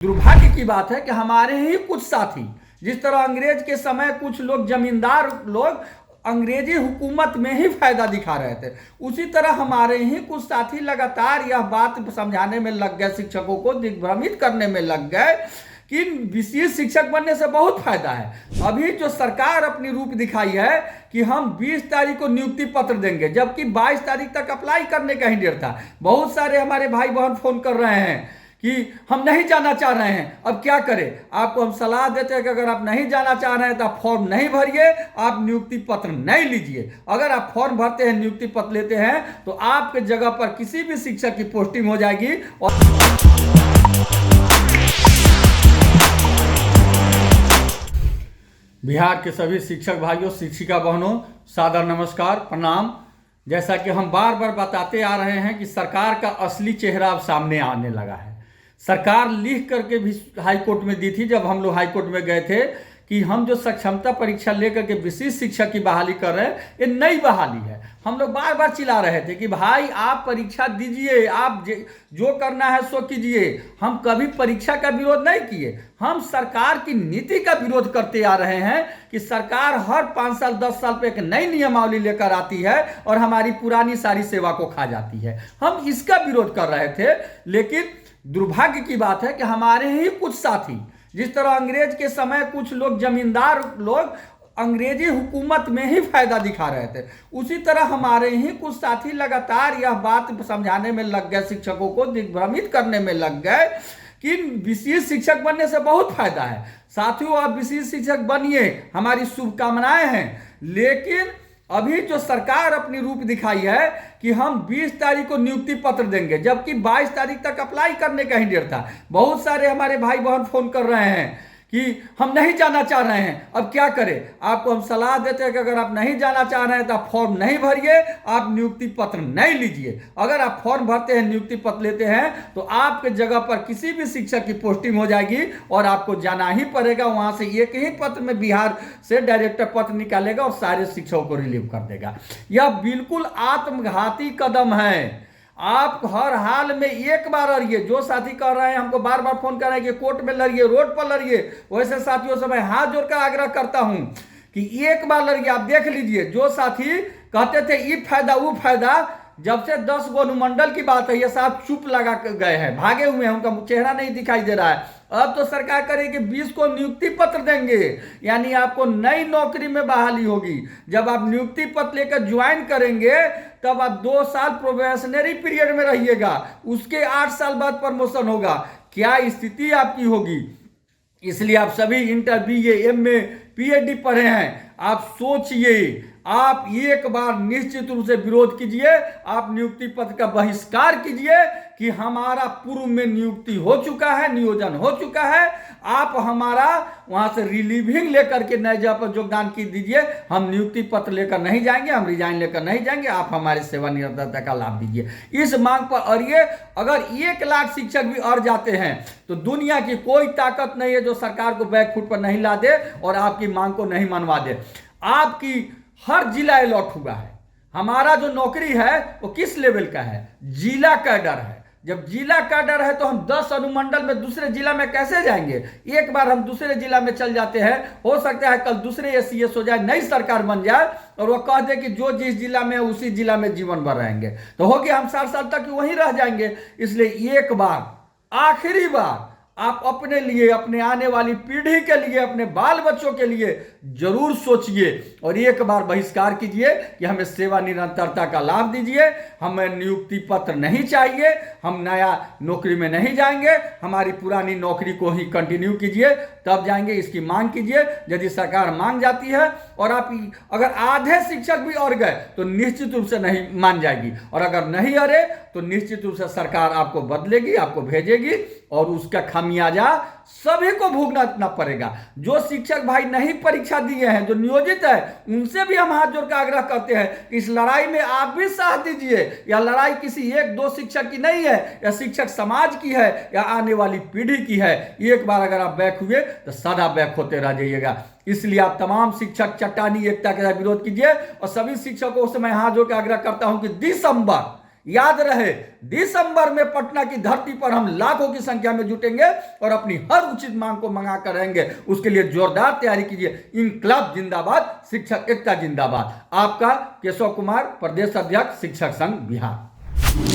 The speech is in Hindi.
दुर्भाग्य की बात है कि हमारे ही कुछ साथी, जिस तरह अंग्रेज के समय कुछ लोग जमींदार लोग अंग्रेजी हुकूमत में ही फायदा दिखा रहे थे, उसी तरह हमारे ही कुछ साथी लगातार यह बात समझाने में लग गए, शिक्षकों को दिग्भ्रमित करने में लग गए कि विशेष शिक्षक बनने से बहुत फायदा है। अभी जो सरकार अपनी रूप दिखाई है कि हम 20 तारीख को नियुक्ति पत्र देंगे, जबकि 22 तारीख तक अप्लाई करने का ही डेट था। बहुत सारे हमारे भाई बहन फोन कर रहे हैं कि हम नहीं जाना चाह रहे हैं, अब क्या करें। आपको हम सलाह देते हैं कि अगर आप नहीं जाना चाह रहे हैं तो आप फॉर्म नहीं भरिए, आप नियुक्ति पत्र नहीं लीजिए। अगर आप फॉर्म भरते हैं, नियुक्ति पत्र लेते हैं, तो आपके जगह पर किसी भी शिक्षक की पोस्टिंग हो जाएगी। और बिहार के सभी शिक्षक भाइयों, शिक्षिका बहनों, सादर नमस्कार, प्रणाम। जैसा कि हम बार बार बताते आ रहे हैं कि सरकार का असली चेहरा अब सामने आने लगा है। सरकार लिख करके भी हाई कोर्ट में दी थी, जब हम लोग हाई कोर्ट में गए थे, कि हम जो सक्षमता परीक्षा लेकर के विशेष शिक्षक की बहाली कर रहे हैं, ये नई बहाली है। हम लोग बार बार चिल्ला रहे थे कि भाई आप परीक्षा दीजिए, आप जो करना है सो कीजिए। हम कभी परीक्षा का विरोध नहीं किए, हम सरकार की नीति का विरोध करते आ रहे हैं कि सरकार हर 5 साल 10 साल पे एक नई नियमावली लेकर आती है और हमारी पुरानी सारी सेवा को खा जाती है। हम इसका विरोध कर रहे थे, लेकिन दुर्भाग्य की बात है कि हमारे ही कुछ साथी, जिस तरह अंग्रेज के समय कुछ लोग जमींदार लोग अंग्रेजी हुकूमत में ही फायदा दिखा रहे थे, उसी तरह हमारे ही कुछ साथी लगातार यह बात समझाने में लग गए, शिक्षकों को दिग्भ्रमित करने में लग गए कि विशेष शिक्षक बनने से बहुत फायदा है। साथियों, आप विशेष शिक्षक बनिए, हमारी शुभकामनाएं हैं। लेकिन अभी जो सरकार अपनी रूप दिखाई है कि हम 20 तारीख को नियुक्ति पत्र देंगे, जबकि 22 तारीख तक अप्लाई करने का ही डेट था। बहुत सारे हमारे भाई बहन फोन कर रहे हैं कि हम नहीं जाना चाह रहे हैं, अब क्या करें। आपको हम सलाह देते हैं कि अगर आप नहीं जाना चाह रहे हैं तो आप फॉर्म नहीं भरिए, आप नियुक्ति पत्र नहीं लीजिए। अगर आप फॉर्म भरते हैं, नियुक्ति पत्र लेते हैं, तो आपके जगह पर किसी भी शिक्षक की पोस्टिंग हो जाएगी और आपको जाना ही पड़ेगा। वहां से एक ही पत्र में बिहार से डायरेक्टर पत्र निकालेगा और सारे शिक्षकों को रिलीव कर देगा। यह बिल्कुल आत्मघाती कदम है। आप हर हाल में एक बार लड़िए। जो साथी कह रहे हैं, हमको बार बार फोन कर रहे हैं कि कोर्ट में लड़िए, रोड पर लड़िए, वैसे साथियों से मैं हाथ जोड़कर आग्रह करता हूं कि एक बार लड़िए। आप देख लीजिए, जो साथी कहते थे ये फायदा वो फायदा, जब से 10 गो अनुमंडल की बात है, ये साहब चुप लगा गए हैं, भागे हुए हैं, उनका चेहरा नहीं दिखाई दे रहा है। अब तो सरकार करेगी 20 को नियुक्ति पत्र देंगे, यानी आपको नई नौकरी में बहाली होगी। जब आप नियुक्ति पत्र लेकर ज्वाइन करेंगे, तब आप 2 साल प्रोबेशनरी पीरियड में रहिएगा, उसके 8 साल बाद प्रमोशन होगा। क्या स्थिति आपकी होगी। इसलिए आप सभी इंटर, BA, MA, PhD पढ़े हैं, आप सोचिए, आप एक बार निश्चित रूप से विरोध कीजिए, आप नियुक्ति पत्र का बहिष्कार कीजिए कि हमारा पूर्व में नियुक्ति हो चुका है, नियोजन हो चुका है, आप हमारा वहां से रिलीविंग लेकर के नए जगह पर योगदान की दीजिए। हम नियुक्ति पत्र लेकर नहीं जाएंगे, हम रिजाइन लेकर नहीं जाएंगे, आप हमारे सेवानिवृत्ति का लाभ दीजिए। इस मांग पर अड़िए। अगर 1 लाख शिक्षक भी अड़ जाते हैं तो दुनिया की कोई ताकत नहीं है जो सरकार को बैकफुट पर नहीं ला दे और आपकी मांग को नहीं मनवा दे। आपकी हर जिला अलॉट हुआ है। हमारा जो नौकरी है वो किस लेवल का है, जिला कैडर है। जब जिला कैडर है तो हम 10 अनुमंडल में दूसरे जिला में कैसे जाएंगे। एक बार हम दूसरे जिला में चल जाते हैं, हो सकता है कल दूसरे SCS हो जाए, नई सरकार बन जाए और वो कह दे कि जो जिस जिला में है उसी जिला में जीवन भर रहेंगे, तो हो गया हम 60 साल तक वहीं रह जाएंगे। इसलिए एक बार, आखिरी बार, आप अपने लिए, अपने आने वाली पीढ़ी के लिए, अपने बाल बच्चों के लिए जरूर सोचिए और एक बार बहिष्कार कीजिए कि हमें सेवा निरंतरता का लाभ दीजिए। हमें नियुक्ति पत्र नहीं चाहिए, हम नया नौकरी में नहीं जाएंगे, हमारी पुरानी नौकरी को ही कंटिन्यू कीजिए, तब जाएंगे। इसकी मांग कीजिए। यदि सरकार मांग जाती है और आप अगर आधे शिक्षक भी अड़ गए तो निश्चित रूप से नहीं मान जाएगी, और अगर नहीं अड़े तो निश्चित रूप से सरकार आपको बदलेगी, आपको भेजेगी और उसका खामियाजा सभी को भुगतना पड़ेगा। जो शिक्षक भाई नहीं परीक्षा दिए हैं, जो नियोजित है, उनसे भी हम हाथ जोड़कर आग्रह करते हैं, इस लड़ाई में आप भी साथ दीजिए। यह लड़ाई किसी 1-2 शिक्षक की नहीं है, यह शिक्षक समाज की है, या आने वाली पीढ़ी की है। एक बार अगर आप बैक हुए तो सदा बैक होते रह जाइएगा। इसलिए आप तमाम शिक्षक चट्टानी एकता के साथ विरोध कीजिए और सभी शिक्षकों से मैं हाथ जोड़कर आग्रह करता हूं कि दिसंबर याद रहे, दिसंबर में पटना की धरती पर हम लाखों की संख्या में जुटेंगे और अपनी हर उचित मांग को मंगा कर रहेंगे। उसके लिए जोरदार तैयारी कीजिए। इनकलाब जिंदाबाद, शिक्षक एकता जिंदाबाद। आपका केशव कुमार, प्रदेश अध्यक्ष शिक्षक संघ बिहार।